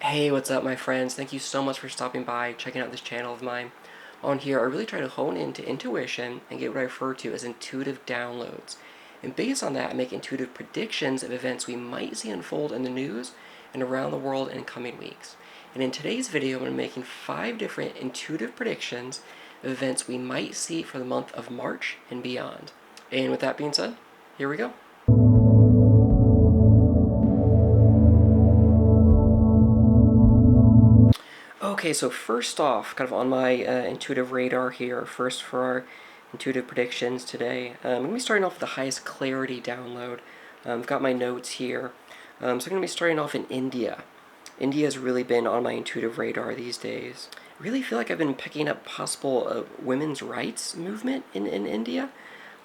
Hey, what's up, my friends? Thank you so much for stopping by, checking out this channel of mine. On here, I really try to hone into intuition and get what I refer to as intuitive downloads. And based on that, I make intuitive predictions of events we might see unfold in the news and around the world in coming weeks. And in today's video, I'm going to be making 5 different intuitive predictions of events we might see for the month of March and beyond. And with that being said, here we go. Okay, so first off, kind of on my intuitive radar here, first for our intuitive predictions today, I'm going to be starting off with the highest clarity download. I've got my notes here. So I'm going to be starting off in India. India has really been on my intuitive radar these days. I really feel like I've been picking up possible women's rights movement in India.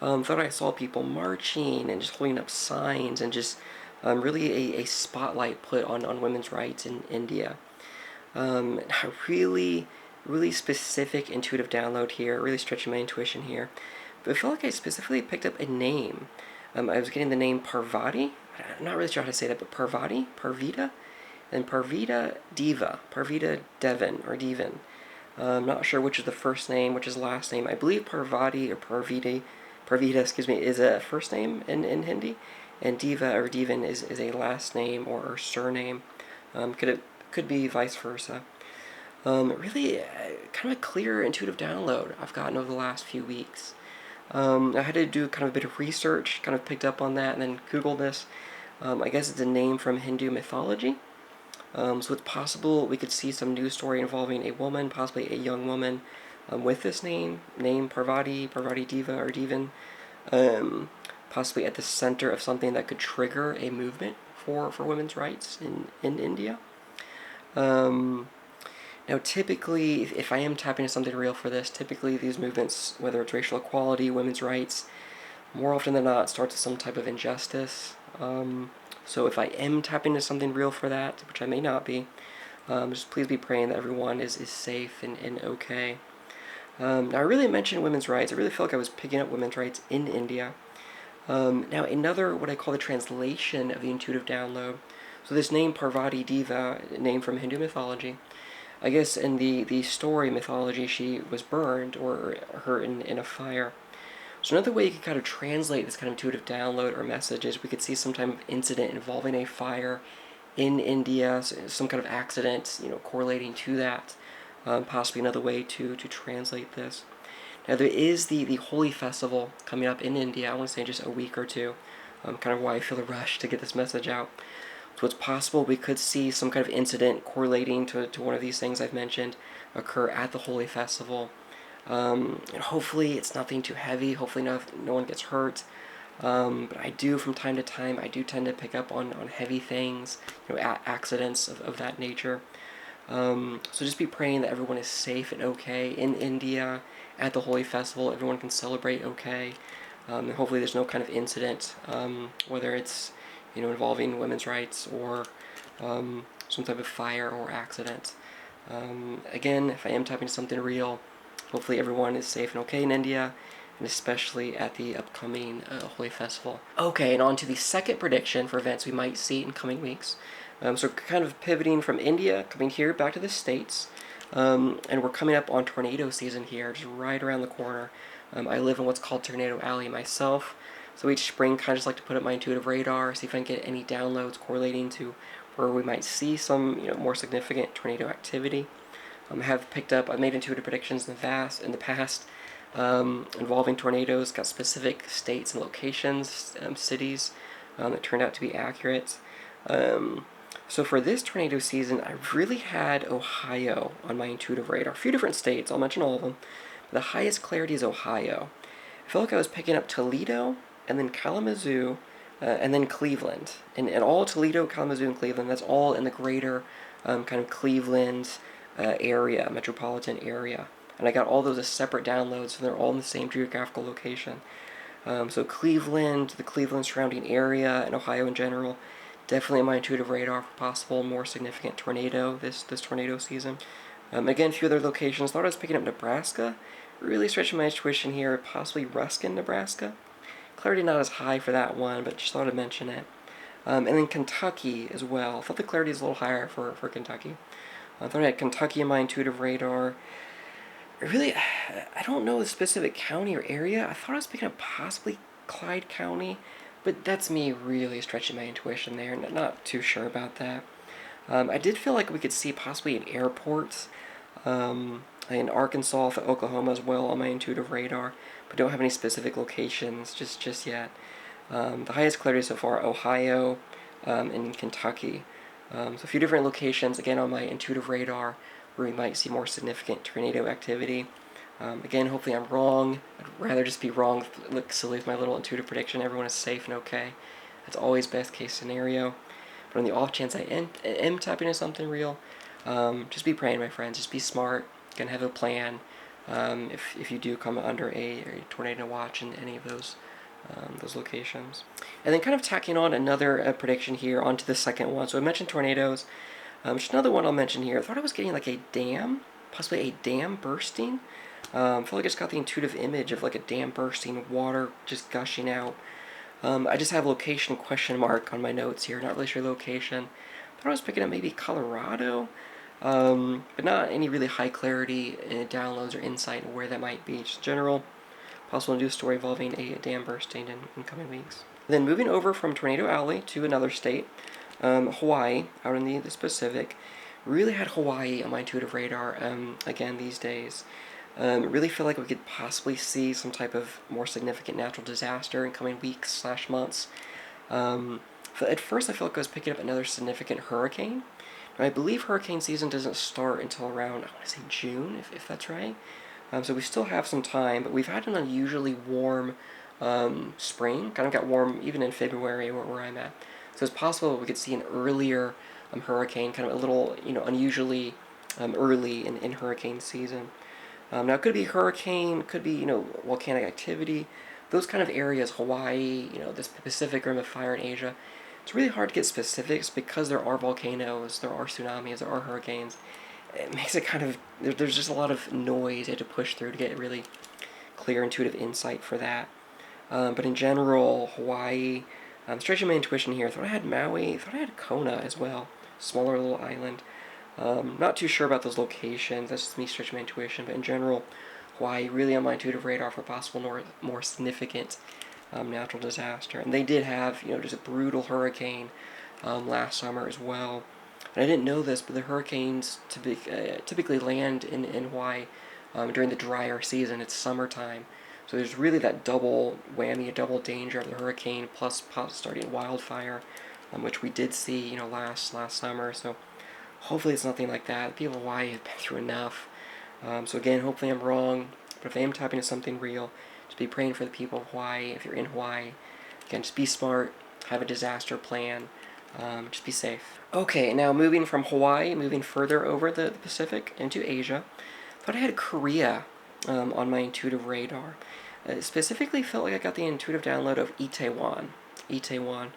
Thought I saw people marching and just holding up signs and just really a spotlight put on women's rights in India. A really specific intuitive download here, really stretching my intuition here. But I feel like I specifically picked up a name. I was getting the name Parvati. I'm not really sure how to say that, but Parvati, Parvita, and Parvita Deva, Parvita Devon or Devan. I'm not sure which is the first name, which is the last name. I believe Parvati or Parvita, excuse me, is a first name in Hindi, and Deva or Devan is a last name or surname. Could be vice versa. Really, kind of a clear, intuitive download I've gotten over the last few weeks. I had to do kind of a bit of research, kind of picked up on that, and then Googled this. I guess it's a name from Hindu mythology. So it's possible we could see some news story involving a woman, possibly a young woman, with this name Parvati, Parvati Deva or Devan, possibly at the center of something that could trigger a movement for women's rights in India. Now, typically, if I am tapping into something real for this, typically these movements, whether it's racial equality, women's rights, more often than not, starts with some type of injustice. So if I am tapping into something real for that, which I may not be, just please be praying that everyone is safe and okay. Now, I really mentioned women's rights. I really feel like I was picking up women's rights in India. Now, another, what I call the translation of the intuitive download. So this name, Parvati Deva, a name from Hindu mythology, I guess in the story mythology, she was burned or hurt in a fire. So another way you could kind of translate this kind of intuitive download or message is we could see some type of incident involving a fire in India, some kind of accident, correlating to that. Possibly another way to translate this. Now there is the Holi festival coming up in India. I want to say in just a week or two. Kind of why I feel a rush to get this message out. So it's possible we could see some kind of incident correlating to one of these things I've mentioned occur at the Holi festival. And hopefully it's nothing too heavy. Hopefully no one gets hurt. But I do, from time to time, I do tend to pick up on heavy things, accidents of that nature. So just be praying that everyone is safe and okay in India at the Holi festival. Everyone can celebrate okay. And hopefully there's no kind of incident, whether it's involving women's rights or some type of fire or accident. Again, if I am tapping something real, hopefully everyone is safe and okay in India, and especially at the upcoming Holi Festival. Okay, and on to the second prediction for events we might see in coming weeks. So kind of pivoting from India, coming here back to the States, and we're coming up on tornado season here, just right around the corner. I live in what's called Tornado Alley myself, so each spring kind of just like to put up my intuitive radar, see if I can get any downloads correlating to where we might see some more significant tornado activity. I've made intuitive predictions in the past involving tornadoes, got specific states and locations, cities that turned out to be accurate. So for this tornado season, I really had Ohio on my intuitive radar. A few different states, I'll mention all of them. But the highest clarity is Ohio. I felt like I was picking up Toledo, and then Kalamazoo, and then Cleveland. And all Toledo, Kalamazoo, and Cleveland, that's all in the greater kind of Cleveland area, metropolitan area. And I got all those as separate downloads, and they're all in the same geographical location. So Cleveland, the Cleveland surrounding area, and Ohio in general, definitely on my intuitive radar for possible more significant tornado this tornado season. Again, a few other locations. Thought I was picking up Nebraska. Really stretching my intuition here, possibly Ruskin, Nebraska. Clarity not as high for that one, but just thought I'd mention it. And then Kentucky as well. I thought the clarity is a little higher for Kentucky. I thought I had Kentucky in my intuitive radar. Really, I don't know the specific county or area. I thought I was picking up possibly Clyde County, but that's me really stretching my intuition there. Not too sure about that. I did feel like we could see possibly an airport in Arkansas, for Oklahoma as well on my intuitive radar, but don't have any specific locations just yet. The highest clarity so far, Ohio and Kentucky. So a few different locations, again, on my intuitive radar, where we might see more significant tornado activity. Again, hopefully I'm wrong. I'd rather just be wrong, look silly with my little intuitive prediction. Everyone is safe and okay. That's always best case scenario. But on the off chance I am tapping into something real, just be praying, my friends. Just be smart. Gonna have a plan. If you do come under a tornado watch in any of those locations. And then kind of tacking on another prediction here onto the second one. So I mentioned tornadoes. Just another one I'll mention here. I thought I was getting like a dam, possibly a dam bursting. I feel like I just got the intuitive image of like a dam bursting, water just gushing out. I just have location question mark on my notes here, not really sure location. I thought I was picking up maybe Colorado, but not any really high clarity downloads or insight where that might be. Just general possible news story involving a dam bursting in coming weeks. Then moving over from Tornado Alley to another state, Hawaii, out in the Pacific. Really had Hawaii on my intuitive radar again these days. Really feel like we could possibly see some type of more significant natural disaster in coming weeks / months. At first I felt like I was picking up another significant hurricane. Now, I believe hurricane season doesn't start until around, I want to say June, if that's right. So we still have some time, but we've had an unusually warm spring. Kind of got warm even in February where I'm at. So it's possible we could see an earlier hurricane, kind of a little, unusually early in hurricane season. Now it could be hurricane, could be, volcanic activity. Those kind of areas, Hawaii, this Pacific Rim of Fire in Asia. It's really hard to get specifics because there are volcanoes, there are tsunamis, there are hurricanes. It makes it kind of, there's just a lot of noise you have to push through to get really clear, intuitive insight for that. But in general, Hawaii, stretching my intuition here, I thought I had Maui, I thought I had Kona as well, smaller little island. Not too sure about those locations, that's just me stretching my intuition, but in general, Hawaii really on my intuitive radar for possible more significant natural disaster. And they did have, just a brutal hurricane last summer as well. And I didn't know this, but the hurricanes typically land in Hawaii during the drier season. It's summertime. So there's really that double whammy, a double danger of the hurricane plus starting wildfire, which we did see, last summer. So hopefully it's nothing like that. The people of Hawaii have been through enough. So again, hopefully I'm wrong. But if I am tapping into something real, just be praying for the people of Hawaii. If you're in Hawaii, again, just be smart. Have a disaster plan. Just be safe. Okay, now moving from Hawaii, moving further over the Pacific into Asia. Thought I had Korea on my intuitive radar. Specifically felt like I got the intuitive download of Itaewon. Itaewon.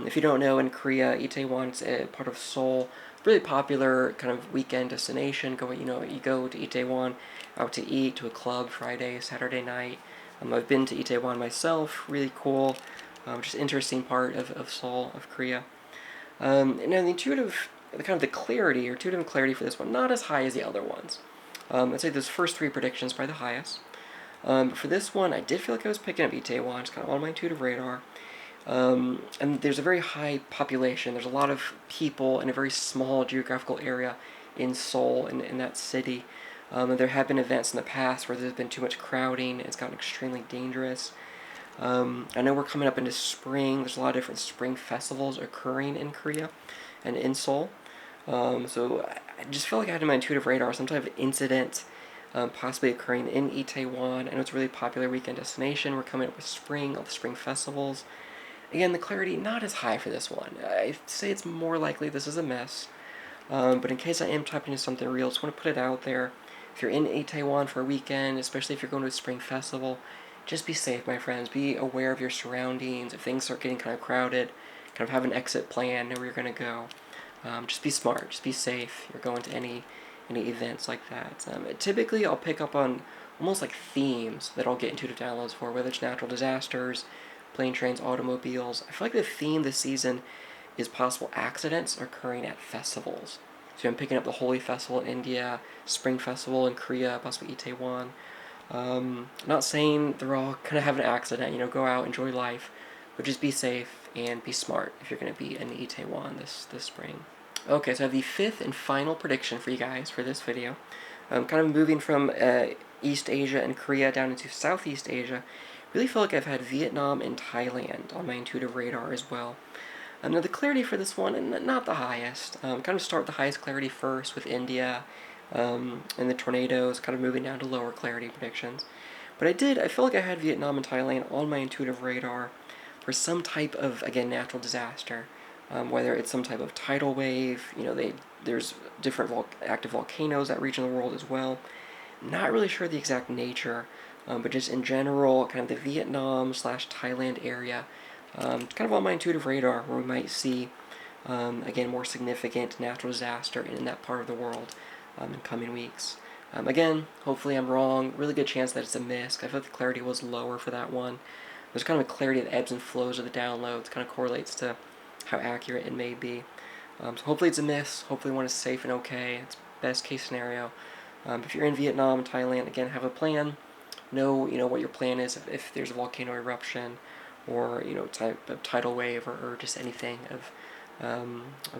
If you don't know, in Korea, Itaewon's a part of Seoul. Really popular kind of weekend destination. You go to Itaewon, out to eat, to a club Friday, Saturday night. I've been to Itaewon myself. Really cool. Just interesting part of Seoul, of Korea. And then the clarity for this one, not as high as the other ones. I'd say those first three predictions probably the highest. But for this one, I did feel like I was picking up Itaewon, just kind of on my intuitive radar. And there's a very high population. There's a lot of people in a very small geographical area in Seoul, in that city. And there have been events in the past where there's been too much crowding. It's gotten extremely dangerous. I know we're coming up into spring. There's a lot of different spring festivals occurring in Korea and in Seoul. So I just feel like I had in my intuitive radar some type of incident possibly occurring in Itaewon. I know it's a really popular weekend destination. We're coming up with spring, all the spring festivals. Again, the clarity not as high for this one. I say it's more likely this is a mess. But in case I am tapping into something real, just want to put it out there. If you're in Itaewon for a weekend, especially if you're going to a spring festival, just be safe, my friends. Be aware of your surroundings. If things start getting kind of crowded, kind of have an exit plan, know where you're going to go. Just be smart. Just be safe. You're going to any events like that. Typically, I'll pick up on almost like themes that I'll get intuitive downloads for, whether it's natural disasters, plane, trains, automobiles. I feel like the theme this season is possible accidents occurring at festivals. So I'm picking up the Holi Festival in India, Spring Festival in Korea, possibly Itaewon. Not saying they're all gonna have an accident, go out, enjoy life, but just be safe and be smart if you're gonna be in Itaewon this spring. Okay, so I have the fifth and final prediction for you guys for this video. Kind of moving from East Asia and Korea down into Southeast Asia. Really feel like I've had Vietnam and Thailand on my intuitive radar as well. Now the clarity for this one, and not the highest. Kind of start with the highest clarity first with India and the tornadoes, kind of moving down to lower clarity predictions. But I feel like I had Vietnam and Thailand on my intuitive radar for some type of, again, natural disaster. Whether it's some type of tidal wave, there's different active volcanoes that region of the world as well. Not really sure the exact nature, but just in general, kind of the Vietnam / Thailand area, kind of on my intuitive radar where we might see, again, more significant natural disaster in that part of the world in coming weeks. Again, hopefully I'm wrong. Really good chance that it's a miss. I feel like the clarity was lower for that one. There's kind of a clarity of the ebbs and flows of the downloads. Kind of correlates to how accurate it may be. So hopefully it's a miss. Hopefully one is safe and okay. It's best case scenario. If you're in Vietnam and Thailand, again, have a plan. Know what your plan is if there's a volcano eruption, or type of tidal wave, or just anything of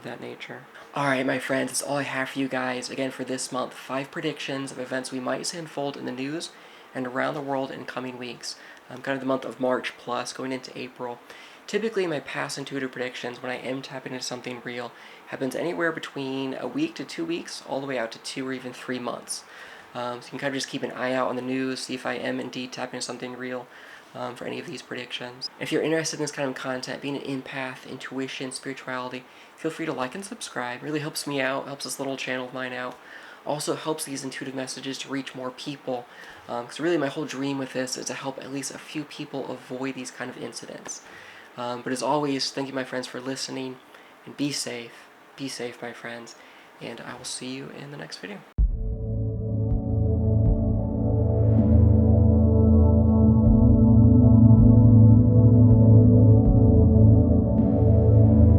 that nature. Alright, my friends, that's all I have for you guys. Again, for this month, 5 predictions of events we might see unfold in the news and around the world in coming weeks. Kind of the month of March plus, going into April. Typically, my past intuitive predictions, when I am tapping into something real, happens anywhere between a week to 2 weeks, all the way out to 2 or even 3 months. So you can kind of just keep an eye out on the news, see if I am indeed tapping into something real for any of these predictions. If you're interested in this kind of content, being an empath, intuition, spirituality, feel free to like and subscribe. It really helps me out, helps this little channel of mine out. Also helps these intuitive messages to reach more people. Because really my whole dream with this is to help at least a few people avoid these kind of incidents. But as always, thank you, my friends, for listening, and be safe. Be safe, my friends, and I will see you in the next video.